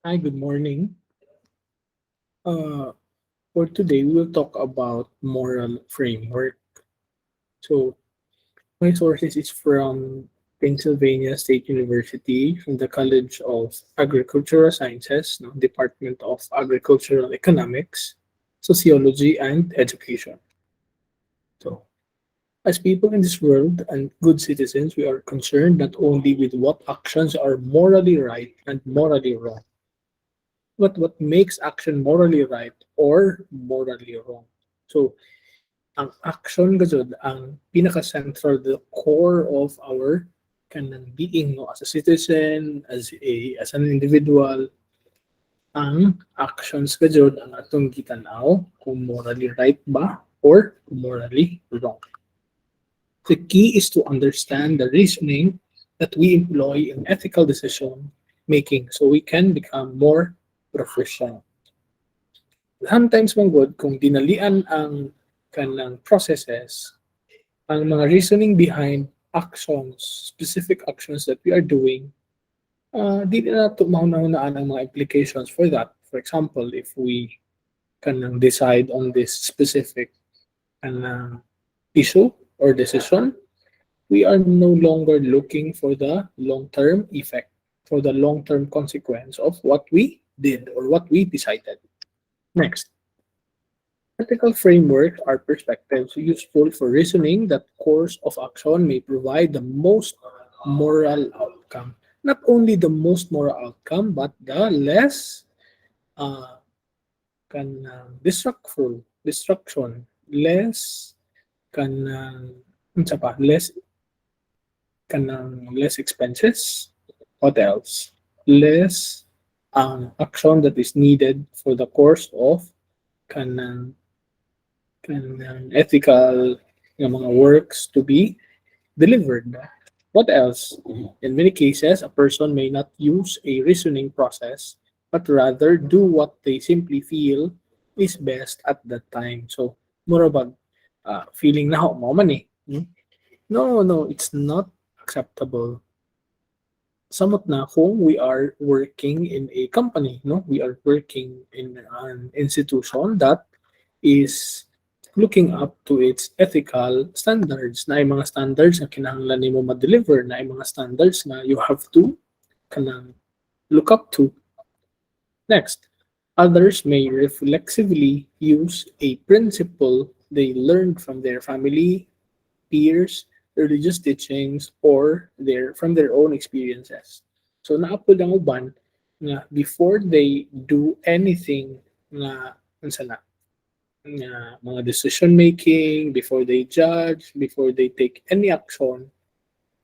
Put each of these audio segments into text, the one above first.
Hi, good morning. Uh, for today, we will talk about moral framework. So, my sources is from Pennsylvania State University, from the College of Agricultural Sciences, no, Department of Agricultural Economics, Sociology, and Education. So, as people in this world and good citizens, we are concerned not only with what actions are morally right and morally wrong, but what makes action morally right or morally wrong. So, ang action gazud ang pinaka-central, the core of our kanang being, no, as a citizen, as an individual. Ang actions gazud ang atong gitanaw kung morally right ba or morally wrong. The key is to understand the reasoning that we employ in ethical decision making so we can become more proficient. Sometimes man good kung dinalian ang kanang processes, ang mga reasoning behind actions, specific actions that we are doing, di na nato mahuna-hunaan ang mga implications for that. For example, if we kanang decide on this specific kanang issue or decision, we are no longer looking for the long-term effect, for the long-term consequence of what we did or what we decided. Next, ethical frameworks are perspectives useful for reasoning that course of action may provide the most moral outcome. Not only the most moral outcome, but the less uh, destruction, less unsa pa, less expenses. What else? Less action that is needed for the course of kanang ethical mga works to be delivered. What else? In many cases, a person may not use a reasoning process, but rather do what they simply feel is best at that time. So, more about feeling na ako, mo man eh. No, no, it's not acceptable. Samot na kung we are working in a company, no? We are working in an institution that is looking up to its ethical standards, na ay mga standards na kinahanglan nimo ma-deliver, na ay mga standards na you have to kanang look up to. Next, others may reflexively use a principle they learned from their family, peers, religious teachings, or from their own experiences. So naapod ang uban nga before they do anything nga unsa na mga decision making, before they judge, before they take any action,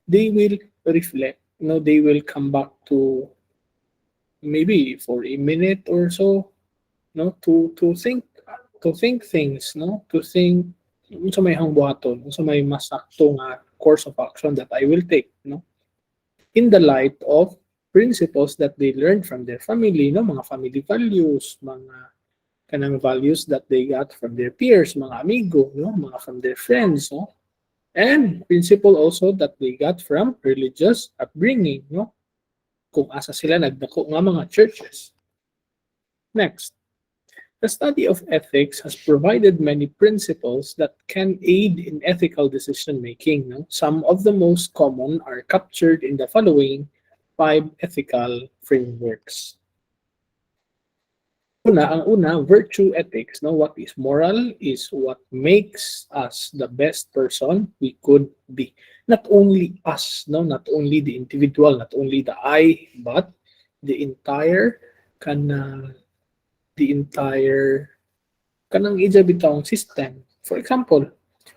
they will reflect. They will come back to maybe for a minute or so, to think things, to think unsa may hangbuhaton, unsa may mas sakto nga course of action that I will take, in the light of principles that they learned from their family, mga family values, mga kanang values that they got from their peers, mga amigo, mga from their friends, and principle also that they got from religious upbringing, kung asa sila nagdako nga mga churches. Next, the study of ethics has provided many principles that can aid in ethical decision making. No? Some of the most common are captured in the following five ethical frameworks. Ang una, virtue ethics. No? What is moral is what makes us the best person we could be. Not only us, not only the individual, not only the I, but the entire kanang the entire kanang ija bitawng system. For example,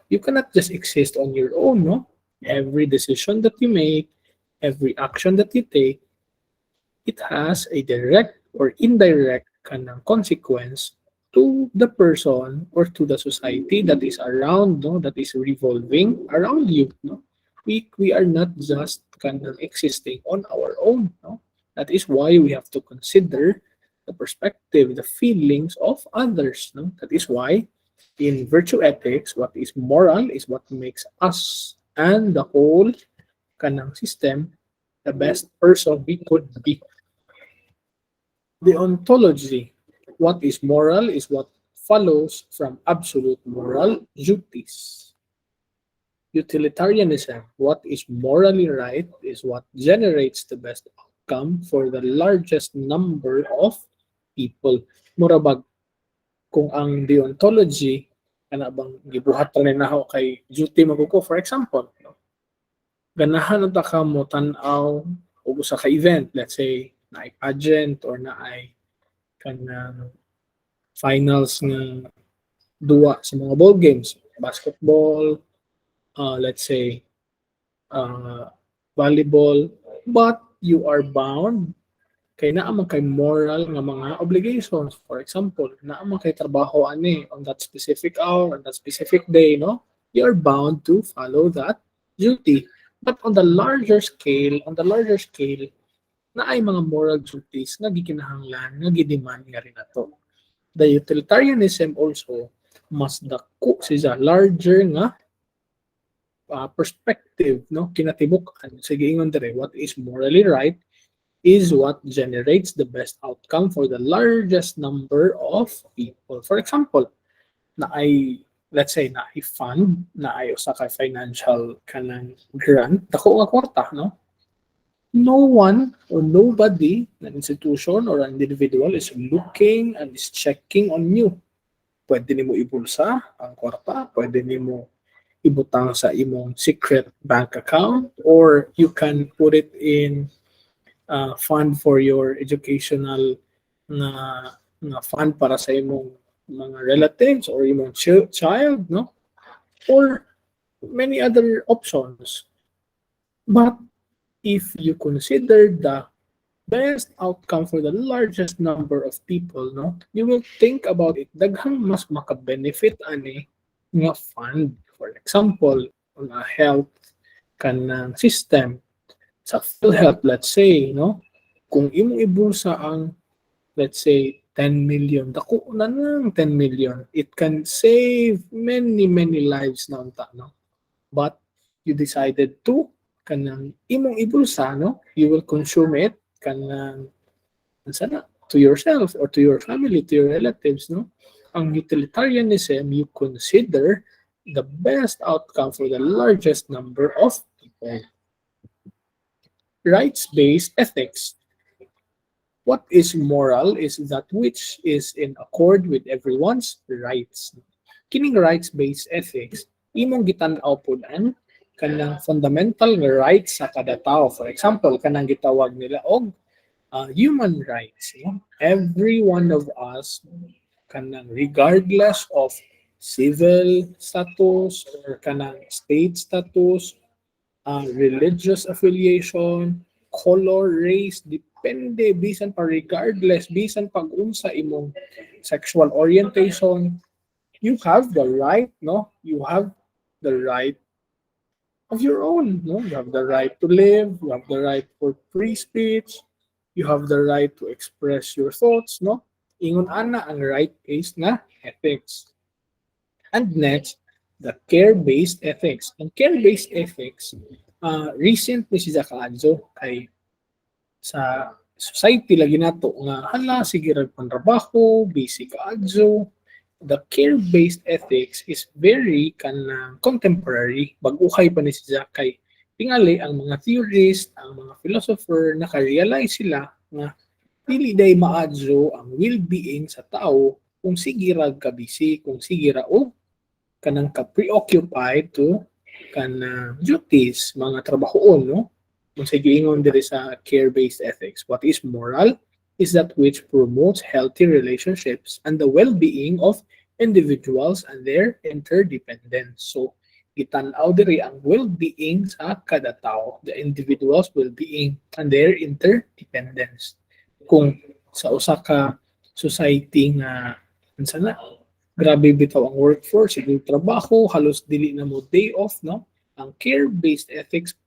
you cannot just exist on your own, no? Every decision that you make, every action that you take, it has a direct or indirect kanang consequence to the person or to the society that is around, no, that is revolving around you, no. We are not just kanang existing on our own, no. That is why we have to consider the perspective, the feelings of others, no. That is why in virtue ethics, what is moral is what makes us and the whole kanang system the best person we could be. Deontology. What is moral is what follows from absolute moral duties. Utilitarianism. What is morally right is what generates the best outcome for the largest number of people. Murabag, kung ang deontology, kana bang gibuhat rin na ako kay duty maguko, for example, no? Ganahan unta ka mo tan-aw og usa ka event, let's say, na ay pageant or na ay kanang finals ng duwa sa mga ball games, basketball, let's say, uh, volleyball, but you are bound kay naa man kay moral nga mga obligations. For example, naa man kay trabaho ani on that specific hour, on that specific day, no? You are bound to follow that duty. But on the larger scale, na ay mga moral duties nga gikinahanglan nga gidemand nga rin nato. The utilitarianism also mas dako siya larger nga perspective, no? Kinatibuk-an. Sige ingon dire, what is morally right is what generates the best outcome for the largest number of people. For example, na ay, let's say, na ay fund, na ay usa ka financial kanang grant, dako nga kwarta, no? No one or nobody, an institution or an individual is looking and is checking on you. Pwede nimo ibulsa ang kwarta, pwede nimo ibutang sa imong secret bank account, or you can put it in fund for your educational na, na fund para sa imong mga relatives or imong child, no? Or many other options. But if you consider the best outcome for the largest number of people, no, you will think about it. Daghang mas maka-benefit ani nga fund. For example, on a health kanang system, sa PhilHealth, let's say, no, kung imong ibulsa ang, let's say, 10 million, dako na ng 10 million, it can save many, many lives na unta, no? But you decided to kanang imong ibulsa, no, you will consume it kanang sana to yourself or to your family, to your relatives, no? Ang utilitarianism, you consider the best outcome for the largest number of people. Rights-based ethics. What is moral is that which is in accord with everyone's rights. Kining rights-based ethics, imong gitan-aw pud ang kanang fundamental nga rights sa kada tao. For example, kanang gitawag nila og human rights. No? Every one of us, kanang regardless of civil status or kanang state status, religious affiliation, color, race, depende, bisan pa regardless, bisan pag unsa imong sexual orientation, you have the right, no? You have the right of your own, no? You have the right to live, you have the right for free speech, you have the right to express your thoughts, no? Ingon ana ang right-based na ethics. And next, the care-based ethics. Ang care-based ethics, recent ni siya kaadyo kay sa society lagi nato nga hala sige ra panrabaho, busy kaadyo. The care-based ethics is very contemporary, bag-uhay pa ni siya kay tingali ang mga theorist, ang mga philosopher naka-realize sila nga dili day maadyo ang well-being sa tao kung sige ra ka busy, kung sige ra og kanang ka-preoccupied to kanang duties, mga trabahoon, no? Kung sa giingon diri sa care-based ethics, what is moral is that which promotes healthy relationships and the well-being of individuals and their interdependence. So, gitan-aw diri ang well-being sa kada tao, the individual's well-being and their interdependence. Kung sa usa ka society nga unsa na grabe bitaw ang workforce, yung trabaho, halos dili na mo day off, no? Ang care-based ethics,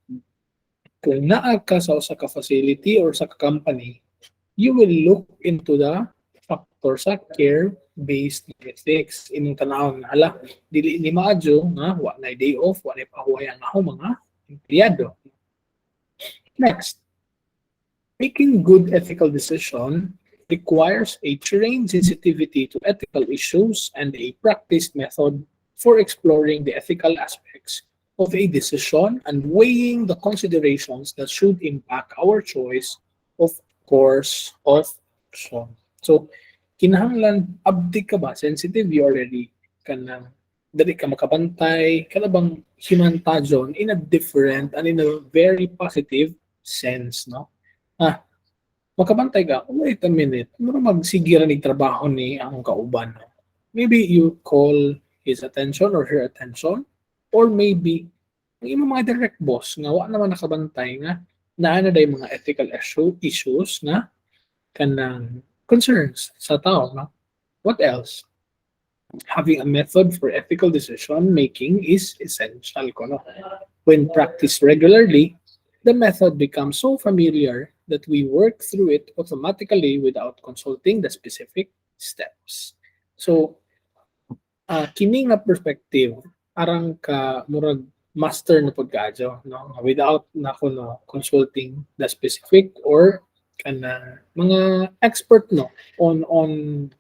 kung naa ka sa usa ka facility or sa company, you will look into the factor sa care-based ethics. Imong tanawon nga, hala, dili ni maadyo nga, wa na day off, wa na pahuway ang ako mga empleyado. Next, making good ethical decision requires a trained sensitivity to ethical issues and a practiced method for exploring the ethical aspects of a decision and weighing the considerations that should impact our choice of course of action. So, kinahanglan abdi ka ba? Sensitive you already ka na dali ka makabantay, ka na bang himantadyon in a different and in a very positive sense, no? Ah, makabantay ka, wait a minute, mura magsigira ni trabaho ni ang kauban. No? Maybe you call his attention or her attention, or maybe ang imong mga direct boss nga wa naman nakabantay nga naa na day mga ethical issues nga kanang concerns sa tao. No? What else? Having a method for ethical decision making is essential. Kono. When practiced regularly, the method becomes so familiar that we work through it automatically without consulting the specific steps. So, kining na perspective, arang ka murag master na pagkadyo, no? Without na no, consulting the specific or kana mga expert no on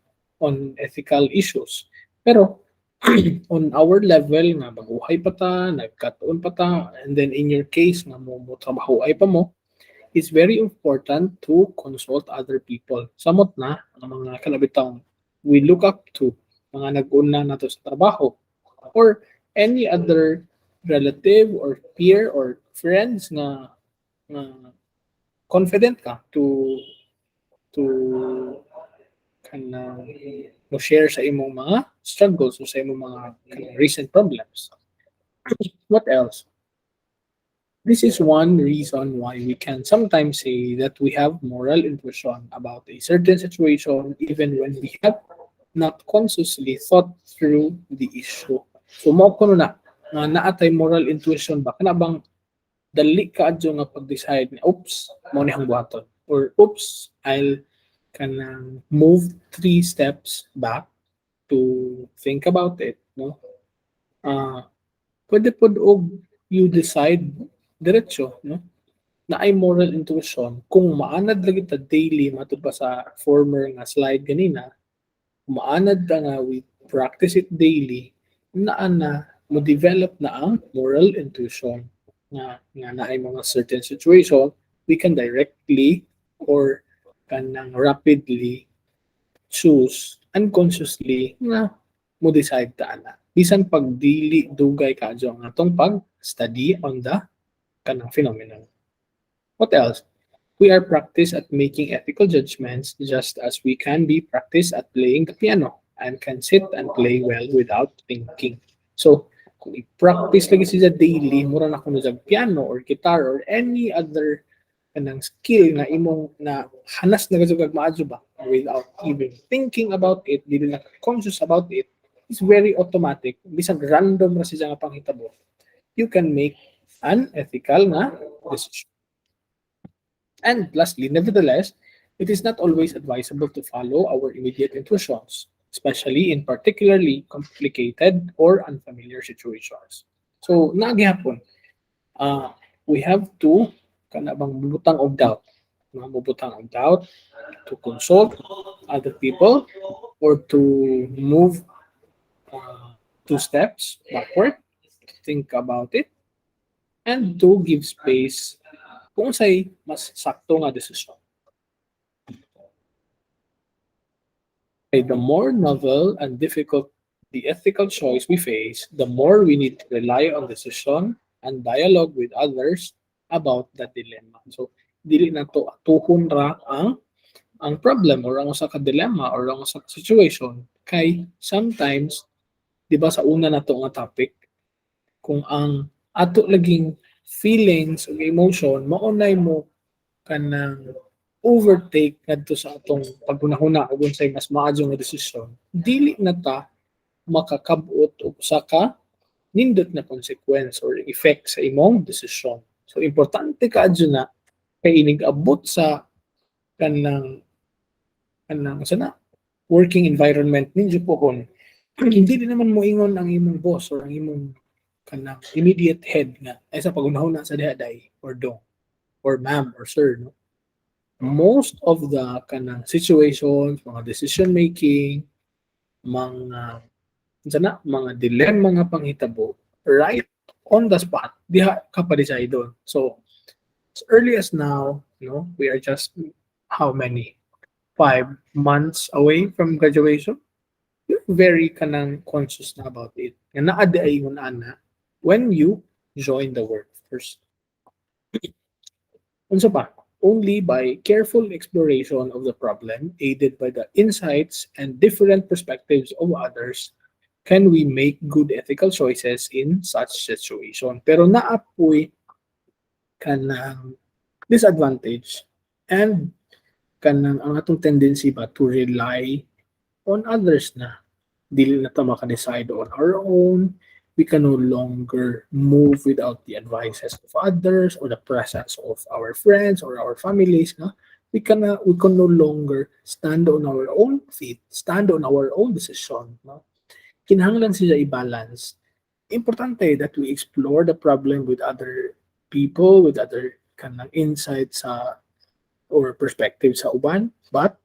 ethical issues. Pero on our level nga baguhay pa ta, nagkatuon pa ta, and then in your case nga mo trabaho ay pa mo, it's very important to consult other people. Samot na ang mga kalabitang we look up to, mga nag-una na to sa trabaho, or any other relative or peer or friends na confident ka to kana mo share sa imong mga struggles o sa imong mga recent problems. What else? This is one reason why we can sometimes say that we have moral intuition about a certain situation even when we have not consciously thought through the issue. So mo kuno na nga naatay moral intuition ba kana bang dali ka adyo nga pag-decide na oops mo ni hang buhaton, or oops I'll kanang move 3 steps back to think about it, no? Pwede pod og you decide diretso, no? Na ay moral intuition kung maanad lagi ta daily matud pa sa former nga slide ganina, kung maanad ta nga we practice it daily, naa na mo develop na ang moral intuition nga na ay mga certain situation we can directly or kanang rapidly choose unconsciously nga mo decide ta ana bisan pag dili dugay kadyo ang atong pag study on the kanang phenomenon. What else? We are practiced at making ethical judgments just as we can be practiced at playing the piano and can sit and play well without thinking. So, kung i-practice lagi siya daily, mura na kung sa piano or guitar or any other kanang skill na imong na hanas na gajud maadyo ba without even thinking about it, dili na conscious about it, it's very automatic. Bisan random ra siya nga panghitabo. You can make an ethical na decision. And lastly, nevertheless, it is not always advisable to follow our immediate intuitions, especially in particularly complicated or unfamiliar situations. So, naagihapon, we have to kanabang bubutang og doubt. Mabubutang og doubt to consult other people or to move 2 steps backward, to think about it, and to give space kung say mas sakto nga desisyon. The more novel and difficult the ethical choice we face, the more we need to rely on decision and dialogue with others about that dilemma. So, dili na to atuhon ra ang problem or ang usa ka dilemma or ang usa ka situation kay sometimes di ba sa una na to nga topic kung ang ato laging feelings o emotion maunay mo kanang overtake ngadto sa atong paghunahuna ug unsay mas maadyo nga desisyon, dili na ta makakabot og usa ka nindot na consequence or effect sa imong desisyon. So importante kaadyo na kay inig-abot sa kanang sana working environment ninyo pohon. Hindi din naman mo ingon ang imong boss or ang imong kanang immediate head nga ay sa paghunahuna sa dihaday or dong or ma'am or sir, no? most of the kanang situations, mga decision making, mga mga dilemma nga panghitabo right on the spot diha ka pa decide doon. So as early as now, we are just how many 5 months away from graduation. You're very kanang conscious na about it. Nga naa di ay yun ana when you join the workforce. Unsa pa? Only by careful exploration of the problem, aided by the insights and different perspectives of others, can we make good ethical choices in such situation. Pero naapoy kanang disadvantage and kanang ang atong tendency ba to rely on others na. Dili na ta maka-decide on our own. We can no longer move without the advices of others or the presence of our friends or our families. No? We can no longer stand on our own feet, stand on our own decision. No? Kinahanglan siya i-balance. Importante that we explore the problem with other people, with other kanang insights or perspectives sa uban, but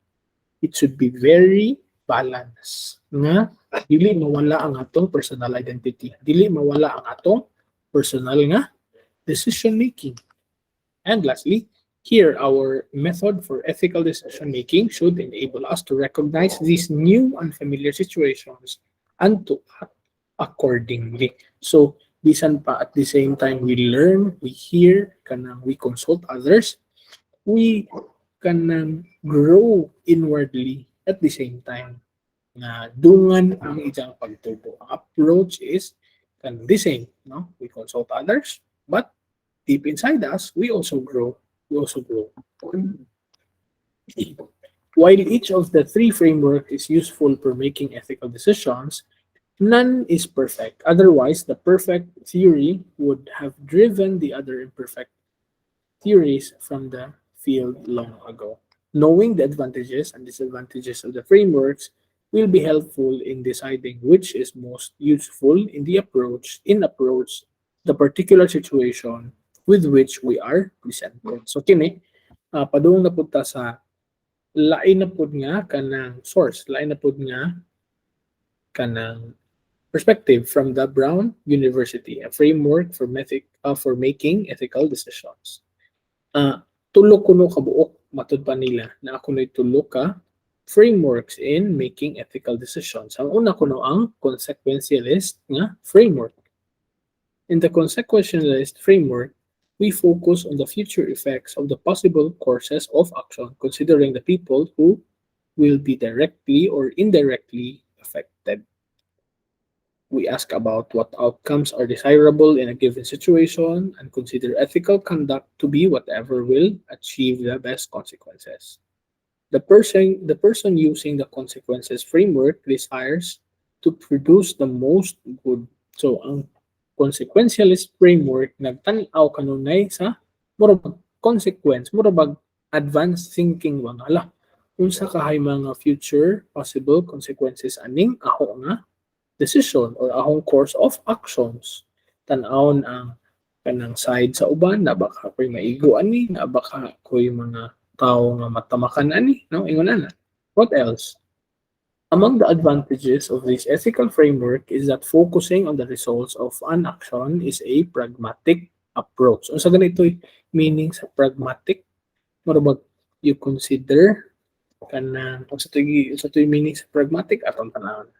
it should be very balanced. Nga, dili mawala ang atong personal identity. Dili mawala ang atong personal nga decision making. And lastly, here our method for ethical decision making should enable us to recognize these new unfamiliar situations and to act accordingly. So, bisan pa at the same time we learn, we hear, kanang we consult others, we kanang grow inwardly at the same time na dungan ang iyang pagtubo. Ang approach is kan the same, no? We consult others, but deep inside us, we also grow. We also grow. While each of the three framework is useful for making ethical decisions, none is perfect. Otherwise, the perfect theory would have driven the other imperfect theories from the field long ago. Knowing the advantages and disadvantages of the frameworks will be helpful in deciding which is most useful in approach the particular situation with which we are presented. So kini padung na pud ta sa lain na pud nga kanang source, lain na pud nga kanang perspective from the Brown University, a framework for making ethical decisions. Tulo kuno ka buok matud pa nila na ako na tulo ka frameworks in making ethical decisions. Ang una kuno ang consequentialist nga framework. In the consequentialist framework, we focus on the future effects of the possible courses of action, considering the people who will be directly or indirectly affected. We ask about what outcomes are desirable in a given situation and consider ethical conduct to be whatever will achieve the best consequences. The person using the consequences framework desires to produce the most good. So ang consequentialist framework nagtan-aw kanunay sa murag consequence, murag advanced thinking ba nga unsa kahay mga future possible consequences aning aho nga decision or ahong course of actions. Tan-awon ang kanang side sa uban na baka ko'y maigo ani, na baka ko'y mga tao nga matamakan ani, no? Ingon na. What else? Among the advantages of this ethical framework is that focusing on the results of an action is a pragmatic approach. So sa ganito'y meaning sa pragmatic, marabag you consider kanang sa to'y meaning sa pragmatic atong tanawon.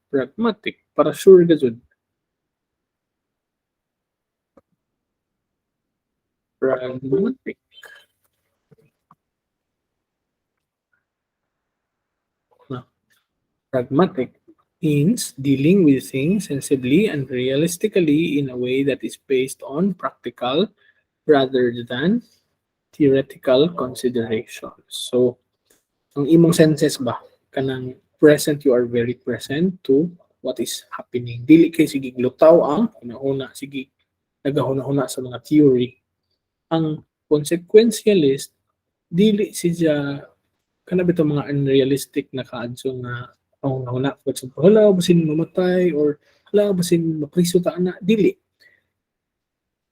Pragmatic, para sure ka jud. Pragmatic. Pragmatic means dealing with things sensibly and realistically in a way that is based on practical rather than theoretical considerations. So, ang imong senses ba kanang present, you are very present to what is happening. Dili kay sige glutaw ang una sige nagahuna-huna sa mga theory. Ang consequentialist dili siya kana bitaw mga unrealistic na kaadso nga una for example hala basin mamatay or hala basin mapriso ta ana, dili.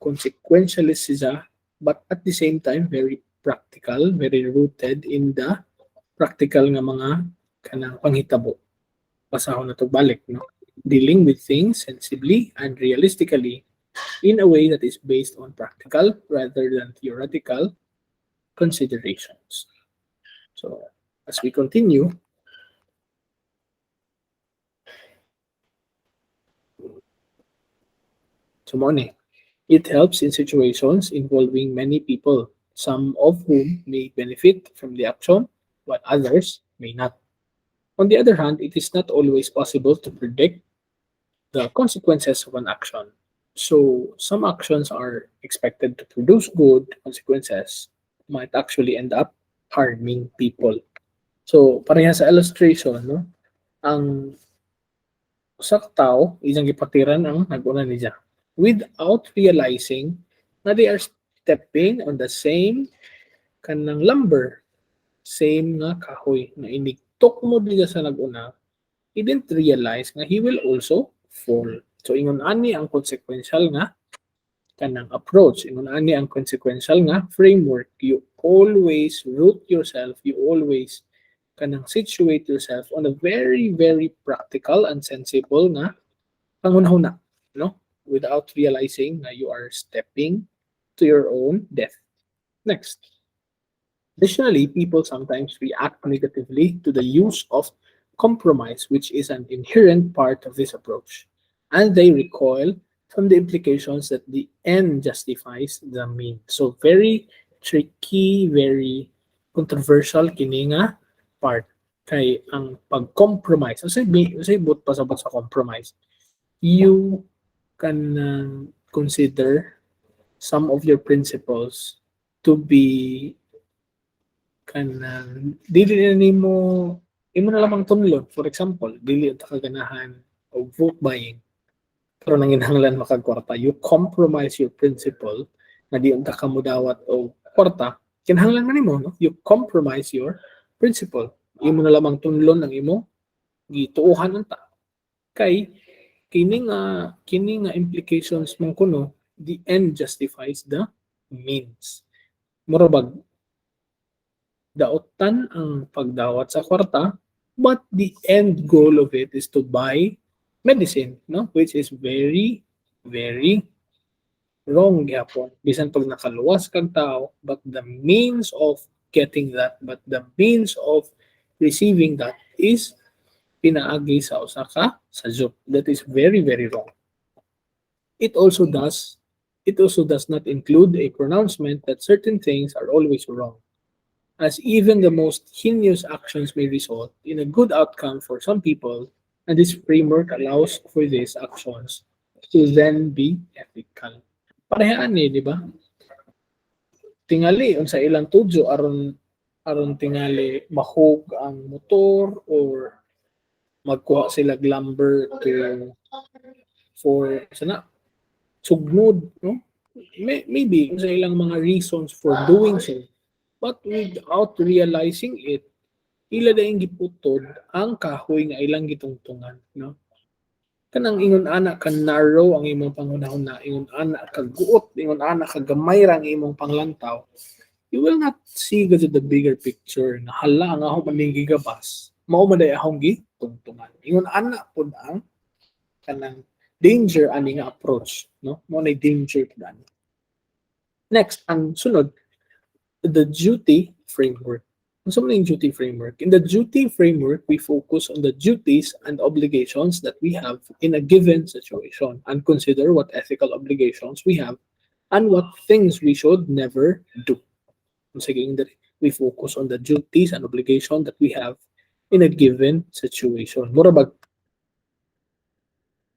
Consequentialist siya but at the same time very practical, very rooted in the practical nga mga kanang panghitabo. Pasahon na to balik, no? Dealing with things sensibly and realistically in a way that is based on practical rather than theoretical considerations. So, as we continue, so money, it helps in situations involving many people, some of whom may benefit from the action, while others may not. On the other hand, it is not always possible to predict the consequences of an action. So, some actions are expected to produce good consequences, might actually end up harming people. So, pareha sa illustration, no? Ang usa ka tawo isang gipatiran ang nag-una niya without realizing na they are stepping on the same kanang lumber, same nga kahoy na inigtok mo diya sa nag-una, he didn't realize nga he will also fall. So ingon ani ang consequential nga kanang approach, ingon ani ang consequential nga framework. You always root yourself, you always kanang situate yourself on a very very practical and sensible nga pangunahuna, no? Without realizing na you are stepping to your own death. Next. Additionally, people sometimes react negatively to the use of compromise, which is an inherent part of this approach, and they recoil from the implications that the end justifies the mean. So very tricky, very controversial kini nga part kay ang pag-compromise. Say but pasabot sa compromise. You can consider some of your principles to be kanang dili na nimo imo na lamang tunlon. For example, dili ta kaganahan og vote buying pero nanginhanglan makagkwarta. You compromise your principle na di unta ka mudawat og kwarta, kinahanglan man nimo, no? You compromise your principle. Imo na lamang tunlon ang imo gituohan unta. Kay kini nga implications mong kuno, the end justifies the means. Murabag daotan ang pagdawat sa kwarta, but the end goal of it is to buy medicine, no? Which is very, very wrong gyapon. Bisan pag nakaluwas kang tao, but the means of getting that, but the means of receiving that is pinaagi sa usa ka sadyot. That is very, very wrong. It also does not include a pronouncement that certain things are always wrong, as even the most heinous actions may result in a good outcome for some people, and this framework allows for these actions to then be ethical. Parehaan di ba? Tingali unsa ilang tudyo aron tingali mahog ang motor or magkuha sila lumber for sana sugnod, no? Maybe unsa ilang mga reasons for doing so, but without realizing it, ila daing giputod ang kahoy nga ilang gitungtungan, no? Kanang ingon ana ka narrow ang imong pangunahuna, ingon ana ka guot, ingon ana ka gamay ra ang imong panglantaw, you will not see the bigger picture na hala nga ako maning gigabas, mao man day akong gitungtungan. Ingon ana pud ang kanang danger ani nga approach, no? Mo na danger pud ani. Next, ang sunod, the duty framework. Ano man yung duty framework? In the duty framework, we focus on the duties and obligations that we have in a given situation and consider what ethical obligations we have and what things we should never do. Sige, we focus on the duties and obligations that we have in a given situation. Murabag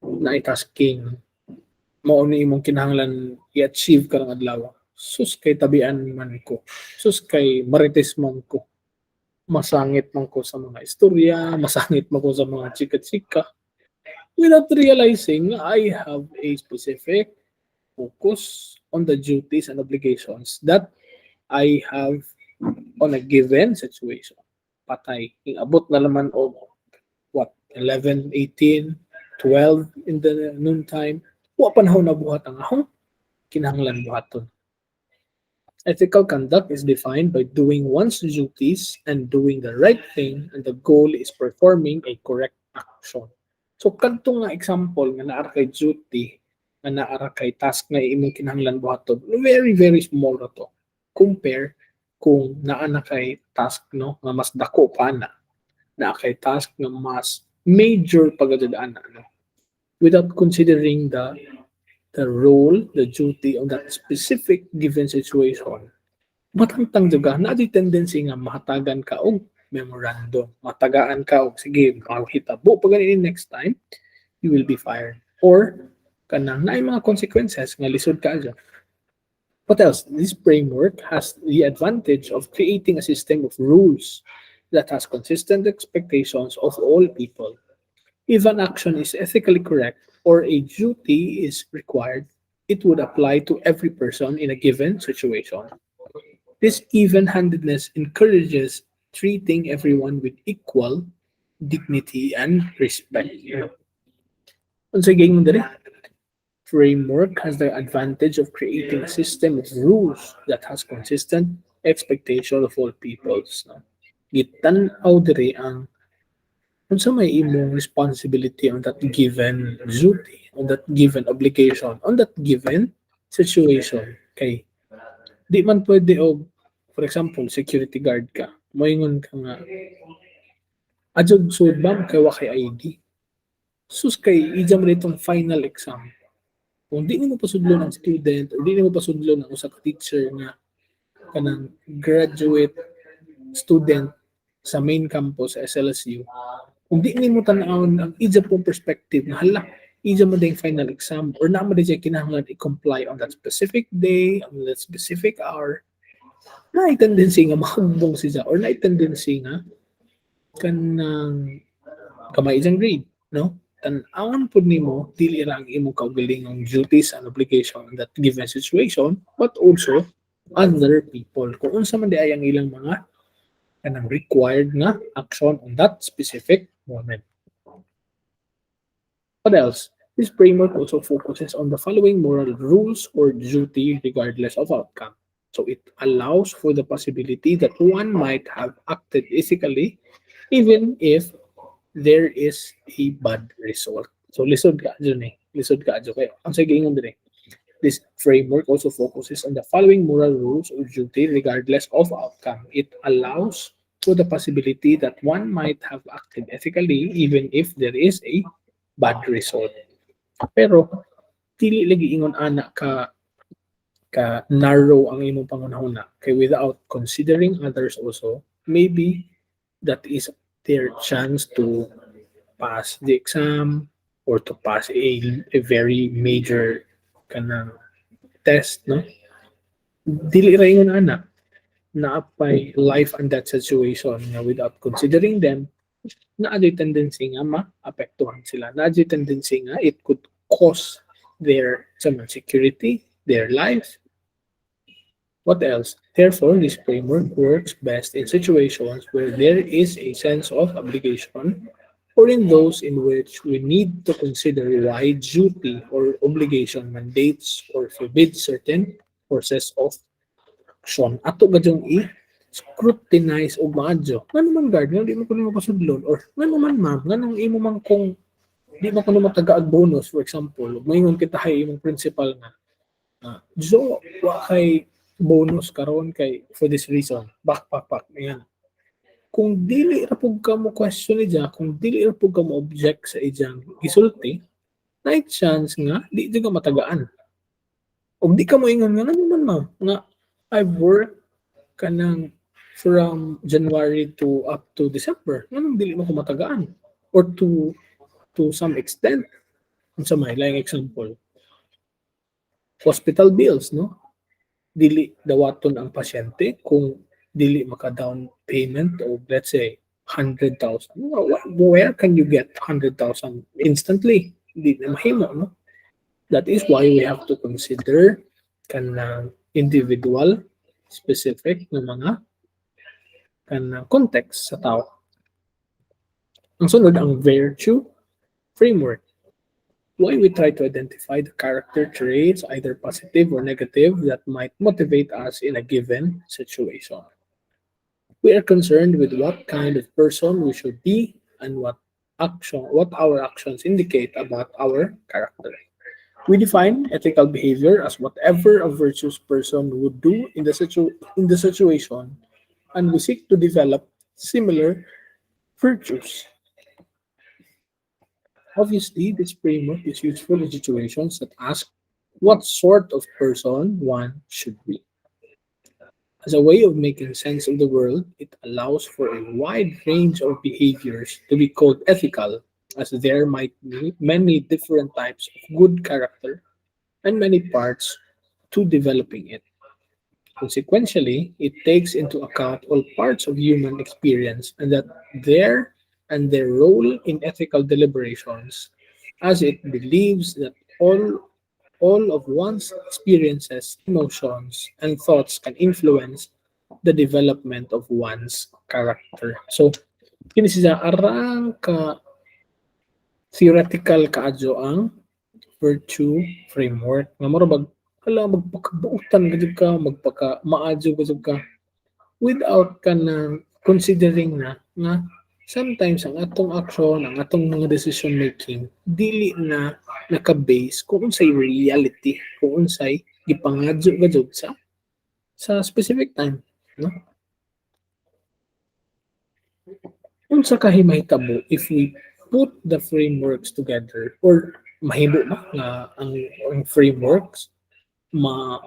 na i-tasking mao ni imong kinahanglan i-achieve karong adlaw. Sus kay tabian man ko. Sus kay marites man ko. Masangit man ko sa mga istorya, masangit man ko sa mga chika-chika. Without realizing I have a specific focus on the duties and obligations that I have on a given situation. Patay. Abot na naman o what, 11, 18, 12 in the noontime. Wa panahon na buhat ang akong kinahanglan buhaton. Ethical conduct is defined by doing one's duties and doing the right thing, and the goal is performing a correct action. So kadto nga example nga naa kay duty nga naa kay task nga imong kinahanglan buhaton, very very small ra to compare kung naa na kay task no nga mas dako pa na kay task nga mas major pagadadaan na no, without considering the role, the duty of that specific given situation. Matangtang juga na di tendency nga mahatagan ka og memorandum, matagaan ka og sige mahitabo pag ganini next time you will be fired, or kanang naay mga consequences nga lisod ka dyan. What else? This framework has the advantage of creating a system of rules that has consistent expectations of all people. If an action is ethically correct or a duty is required, it would apply to every person in a given situation. This even handedness encourages treating everyone with equal dignity and respect. Once again, the framework has the advantage of creating a system of rules that has consistent expectation of all peoples. No? Gitanaw diri ang unsa may imong responsibility on that given duty, on that given obligation, on that given situation. Kay di man pwede og for example, security guard ka. Moingon ka nga adjud sud ba kay wa kay ID. Sus kay ija man itong final exam. Kung di nimo pasudlon ang student or di nimo pasudlon ang usa ka teacher nga kanang graduate student sa main campus sa SLSU, kung di nimo tan-awon ang ija pong perspective na hala, ija man ding final exam or na mo di siya kinahanglan i-comply on that specific day, on that specific hour, na tendency nga mahagbong siya or na tendency nga kanang kamay ijang grade, no? Tan-awon pud nimo dili ra ang imong kaugalingong duties and obligation in that given situation, but also other people. Kung unsa man di ay ang ilang mga kanang required nga action on that specific moment. What else? This framework also focuses on the following moral rules or duty regardless of outcome. So it allows for the possibility that one might have acted ethically even if there is a bad result. So lisod ka dyan eh. Lisod ka dyan. Kaya ang sige ingon din eh. This framework also focuses on the following moral rules or duty regardless of outcome. It allows for the possibility that one might have acted ethically even if there is a bad result. Pero dili lagi ingon ana ka narrow ang imong pangunahuna kay without considering others also, maybe that is their chance to pass the exam or to pass a very major kanang test, no? Dili ra ingon ana na apay life and death situation nga without considering them, na tendency nga ma-apektuhan sila. Na tendency nga it could cause their security, their lives. What else? Therefore, this framework works best in situations where there is a sense of obligation or in those in which we need to consider why duty or obligation mandates or forbids certain courses of action. Ato gadyong scrutinize og maadyo. Ngano man guard, nga di mo kuno mapasudlon or ngano man ma'am, nganong imo man kung di mo kuno mataga bonus for example, moingon kita hay imong principal nga. So, wa kay bonus karon kay for this reason. Back. Ayan. Kung dili ra pug ka mo question niya, kung dili ra pug ka mo object sa ijang gisulti, na chance nga di ka matagaan. Og di ka mo ingon nga ano man ma'am nga I've worked kanang from January to up to December. Nganong dili mo ko matagaan? Or to some extent, unsa may like example, hospital bills, no? Dili dawaton ang pasyente kung dili maka-down payment of let's say 100,000. Where can you get 100,000 instantly? Di na mahimo, no? That is why we have to consider kanang individual specific na mga kanang context sa tao. Ang sunod ang virtue framework. why we try to identify the character traits, either positive or negative, that might motivate us in a given situation. We are concerned with what kind of person we should be and what our actions indicate about our character. We define ethical behavior as whatever a virtuous person would do in the situation, and we seek to develop similar virtues. Obviously, this framework is useful in situations that ask what sort of person one should be. As a way of making sense of the world, it allows for a wide range of behaviors to be called ethical, as there might be many different types of good character and many parts to developing it. Consequentially, it takes into account all parts of human experience and that their role in ethical deliberations, as it believes that all of one's experiences, emotions, and thoughts can influence the development of one's character. So, kini siya arang ka theoretical kaadyo ang virtue framework nga murag hala magpakabuutan gid ka magpaka maadyo gid ka without ka na considering na nga sometimes ang atong action, ang atong mga decision making dili na naka-base kung unsay reality, kung unsay gipangadyo gajud sa specific time, no? Unsa kahi mahitabo if we put the frameworks together or mahimo ba nga ang frameworks ma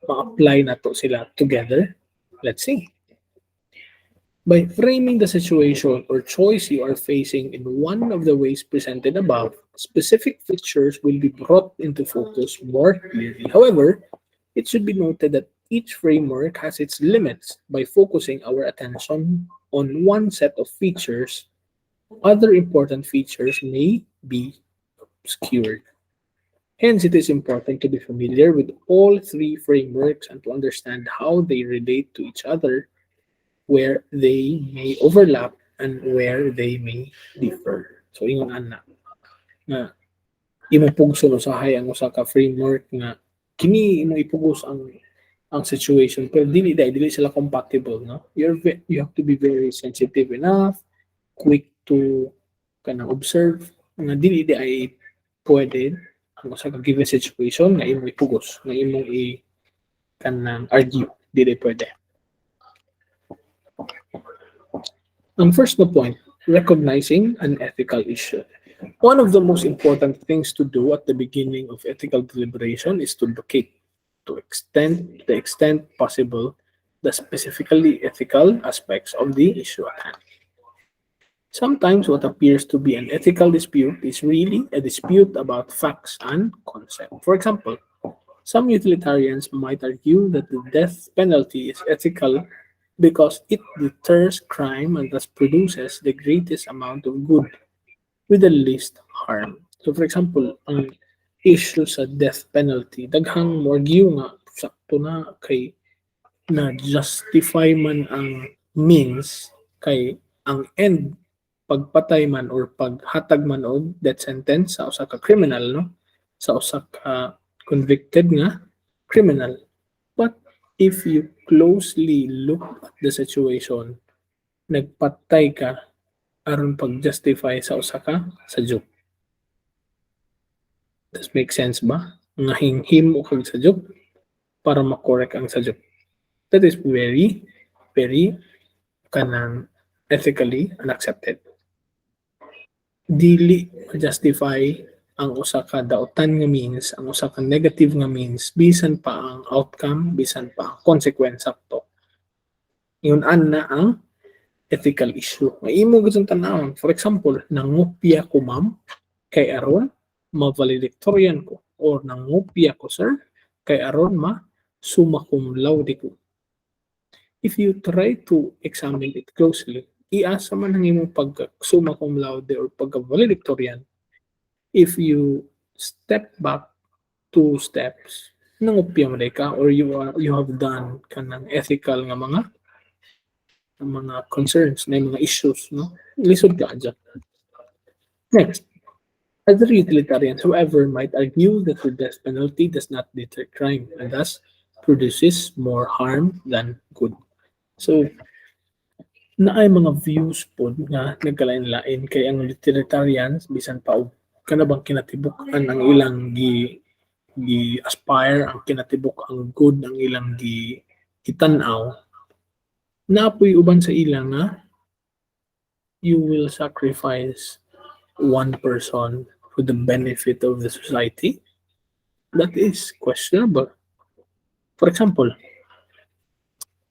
ma-apply nato sila together? Let's see. By framing the situation or choice you are facing in one of the ways presented above, specific features will be brought into focus more clearly. However, it should be noted that each framework has its limits. By focusing our attention on one set of features, other important features may be obscured. Hence, it is important to be familiar with all three frameworks and to understand how they relate to each other, where they may overlap and where they may differ. So ingon ana nga imo pugso usahay ang usa ka framework nga kini imo ipugos ang situation pero dili sila compatible, no? You have to be very sensitive enough, quick to kanang observe nga dili ay pwede ang usa ka given situation nga imo ipugos nga imong kanang argue dili pwede. And first, the point, recognizing an ethical issue. One of the most important things to do at the beginning of ethical deliberation is to locate, the extent possible, the specifically ethical aspects of the issue at hand. Sometimes what appears to be an ethical dispute is really a dispute about facts and concept. For example, some utilitarians might argue that the death penalty is ethical because it deters crime and thus produces the greatest amount of good with the least harm. So for example, ang issue sa death penalty, daghang morgyo nga sakto na kay na justify man ang means kay ang end pagpatay man or paghatag man og death sentence sa usa ka criminal, no? Sa usa ka convicted nga criminal. But if you closely look at the situation, nagpatay ka aron pag-justify sa usa ka sadyok. Does make sense ba? Nga hinghimo kag sadyok para makorek ang sadyok. That is very, very kanang ethically unaccepted. Dili ma-justify ang usa ka daotan nga means, ang usa ka negative nga means, bisan pa ang outcome, bisan pa ang consequence sakto. Yun na ang ethical issue. May imo gutong tanawon. For example, nangupya ko ma'am, kay aron ma-valedictorian ko. Or nangupya ko sir, kay aron summa cum laude ko. If you try to examine it closely, iasa man ang imong pag-summa cum laude or pag-valedictorian, if you step back 2 steps, nangupya mo ka or you have done kanang ethical nga mga concerns na mga issues, no? Lisod ka dyan. Next, Other utilitarians, however, might argue that the death penalty does not deter crime and thus produces more harm than good. So, naay mga views pod nga nagkalain-lain kay ang utilitarians bisan pa og kana bang kinatibuk-an ang ilang gi-aspire, ang kinatibuk ang good ang ilang gitan-aw, naapoy uban sa ilang nga you will sacrifice one person for the benefit of the society. That is questionable. For example,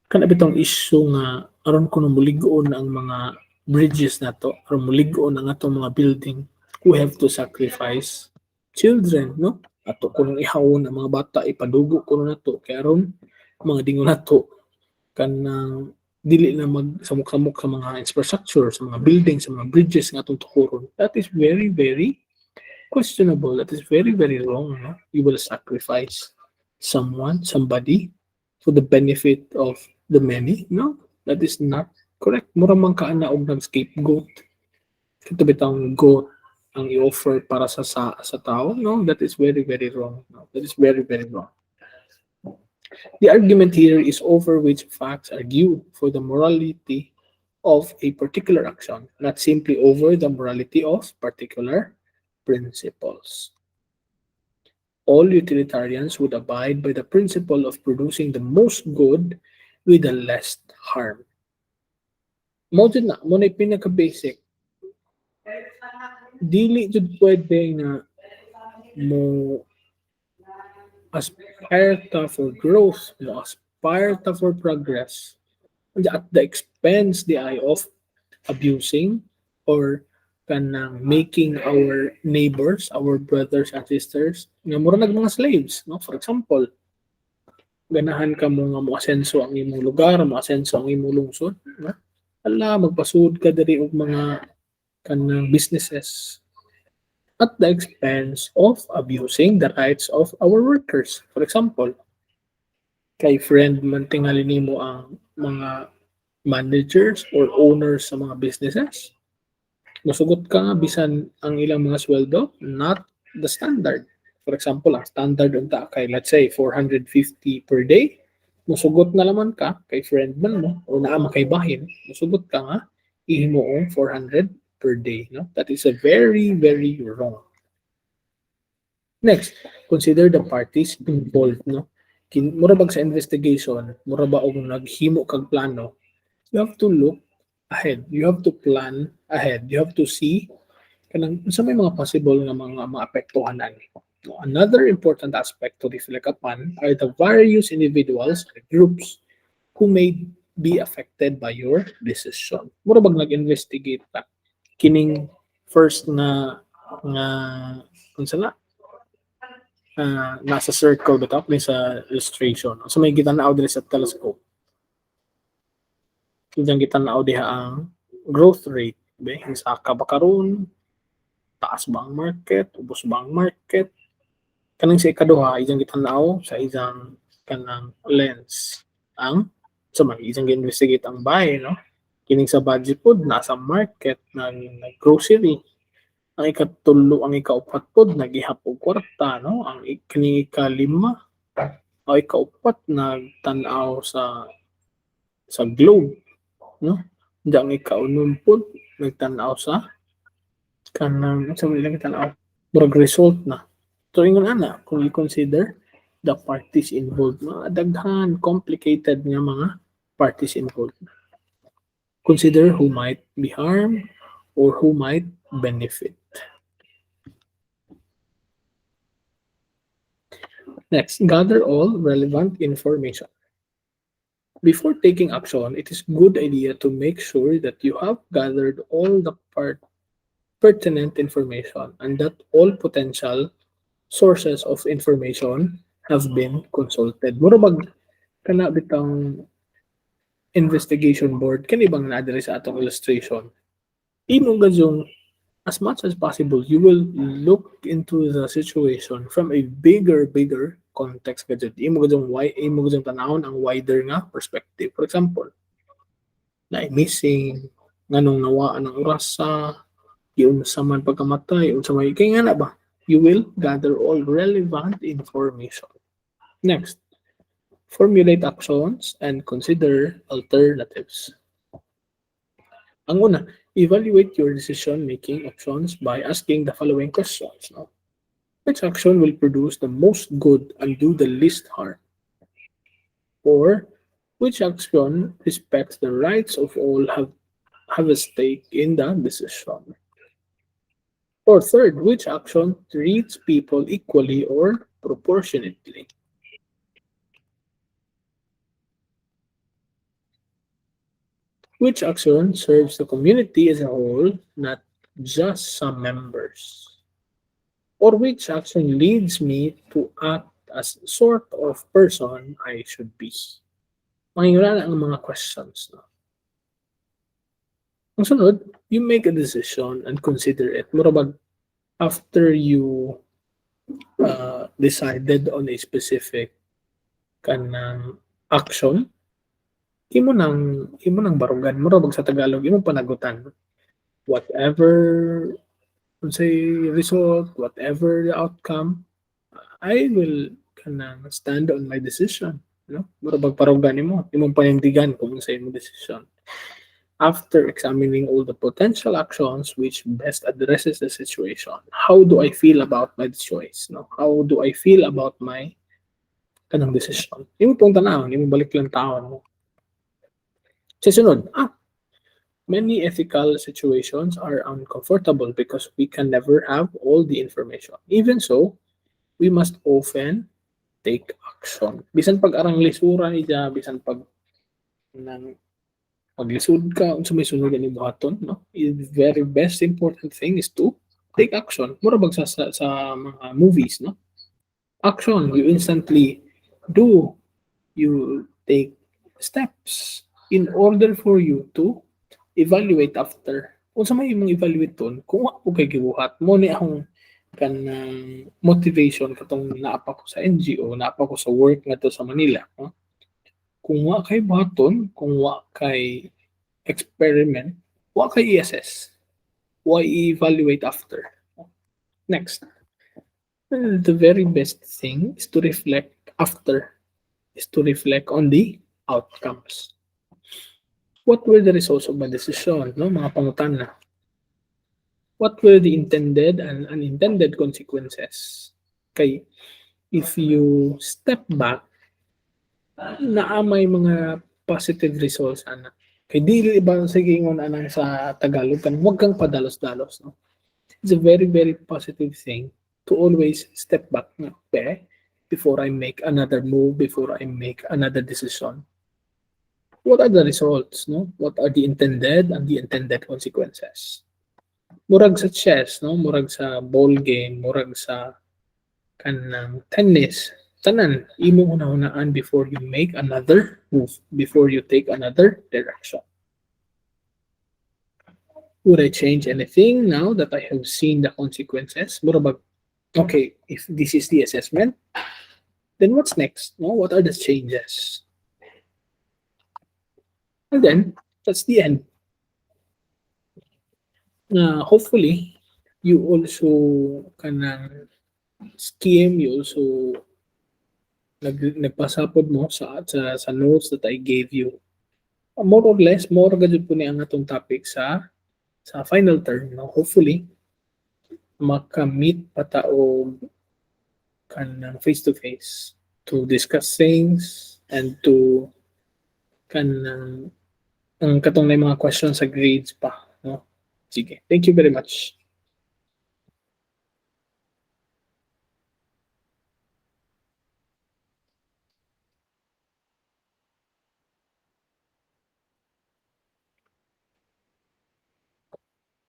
kana bitong issue nga aron kuno mulig-on ang mga bridges nato aron mulig-on ang atong mga building, we have to sacrifice children, no? Ato kunong ihawon ang mga bata, ipadugo kuno nato kay aron mga dingon nato kanang dili na magsamok-samok sa mga infrastructure, sa mga buildings, sa mga bridges nga atong tukuron. That is very, very questionable. That is very, very wrong. No? You will sacrifice somebody, for the benefit of the many. No, that is not correct. Mura man ka na og nag-scapegoat. Kito bitang goat ang i-offer para sa tao. No, that is very, very wrong. No, that is very, very wrong. The argument here is over which facts argue for the morality of a particular action, not simply over the morality of particular principles. All utilitarians would abide by the principle of producing the most good with the least harm. Mo jud na, mo na pinaka-basic. Dili jud pwede nga mo aspire ta for growth, mo aspire ta for progress at the expense the eye of abusing or kanang making our neighbors, our brothers and sisters, nga mura nag mga slaves, no? For example, ganahan ka mo nga mo-asenso ang imong lugar, mo-asenso ang imong lungsod, no? Ala, magpasud ka diri og mga kanang businesses at the expense of abusing the rights of our workers. For example, kay friend man tingali nimo ang mga managers or owners sa mga businesses, masugot ka nga bisan ang ilang mga sweldo not the standard. For example, ang standard unta kay let's say 450 per day, musugot na laman ka kay friend man mo o naa kay bahin, musugot ka nga ihimo og 400 per day, no? That is a very, very wrong. Next, consider the parties involved, no? Mura bag sa investigation, mura ba og naghimo kag plano, you have to look ahead. You have to plan ahead. You have to see kanang sa may mga possible nga mga maapektuhanan. Another important aspect to reflect upon are the various individuals and groups who may be affected by your decision. Mura bag nag-investigate ka kining first nga unsa na nasa circle bitaw ni sa illustration. So may gitanaw diri sa telescope. Diyan gitanaw diha ang growth rate, be sa ka ba karon, taas ba ang market, ubos ba ang market. Kanang sa ikaduha, iyang gitanaw sa isang kanang lens ang sa man isang gi-investigate ang buy, no? Kining sa budget pod nasa market ng grocery. Ang ikatulo, ang ikaupat pod nagihap og kwarta, no? Ang kining ikalima o ikaupat nagtan-aw sa globe, no? Diyan ang ikaunom pod nagtan-aw sa kanang sa mga nagtan-aw murag result na. So ingon ana kung i-consider the parties involved, mga daghan complicated nga mga parties involved. Consider who might be harmed or who might benefit. Next, gather all relevant information. Before taking action, it is good idea to make sure that you have gathered all the pertinent information and that all potential sources of information have been consulted. Murabag kana bitang investigation board kani bang na-address sa atong illustration. Imo gazong as much as possible you will look into the situation from a bigger context gadget. Imo gazong tanawon ang wider nga perspective. For example, na missing nganong nawaan ang orasa, Unsa man pagkamatay, unsa may kay nga na ba? You will gather all relevant information. Next, formulate actions and consider alternatives. Ang una, evaluate your decision-making options by asking the following questions. No? Which action will produce the most good and do the least harm? Or which action respects the rights of all have a stake in the decision? Or third, which action treats people equally or proportionately? Which action serves the community as a whole, not just some members? Or which action leads me to act as sort of person I should be? Mga ang mga questions. No? Ang sunod, you make a decision and consider it. Murabag, after you decided on a specific kanang action, imo nang barugan. Murabag sa Tagalog, imo panagutan. Whatever say result, whatever the outcome, I will kanang stand on my decision. No? Murabag parugan nimo, imong panindigan kung sa imong decision. After examining all the potential actions which best addresses the situation, how do I feel about my choice? No? How do I feel about my kanang decision? Imo pong tanawon, imo balik lang taon mo. Sa sunod, many ethical situations are uncomfortable because we can never have all the information. Even so, we must often take action. Bisan pag arang lisura ija, bisan pag nang paglisod ka unsa may sunod ani buhaton, no? The very best important thing is to take action. Mura bag sa mga movies, no? Action, you instantly do, you take steps in order for you to evaluate after. Unsa may imong evaluate ton kung wa ko kay gibuhat mo ni akong kanang motivation katong naapa ko sa NGO, naapa ko sa work ngadto sa Manila, no? Kung wa kay buhaton, kung wa kay experiment, wa kay i-assess, wa i-evaluate after. Next, the very best thing is to reflect after, is to reflect on the outcomes. What were the results of my decision? No, mga pangutan na. What were the intended and unintended consequences? Kay, if you step back, naamay mga positive results ana. Kay dili ba sige ingon ana sa Tagalog kan wag kang padalos-dalos, no? It's a very very positive thing to always step back, no? Okay? Before I make another move, before I make another decision. What are the results, no? What are the intended and the intended consequences? Murag sa chess, no? Murag sa ball game, murag sa kanang tennis, tanan imo una-unaan before you make another move, before you take another direction. Would I change anything now that I have seen the consequences? Murabag, okay, if this is the assessment, then what's next? No, what are the changes? And then that's the end. Hopefully, you also kanang scheme, you also nagpasapod mo sa notes that I gave you. More or less, more gadud po ni ang atong topic sa final term. No? Hopefully, makamit pa ta og kanang face-to-face to discuss things and to kanang ang katong na mga questions sa grades pa. No? Sige. Thank you very much.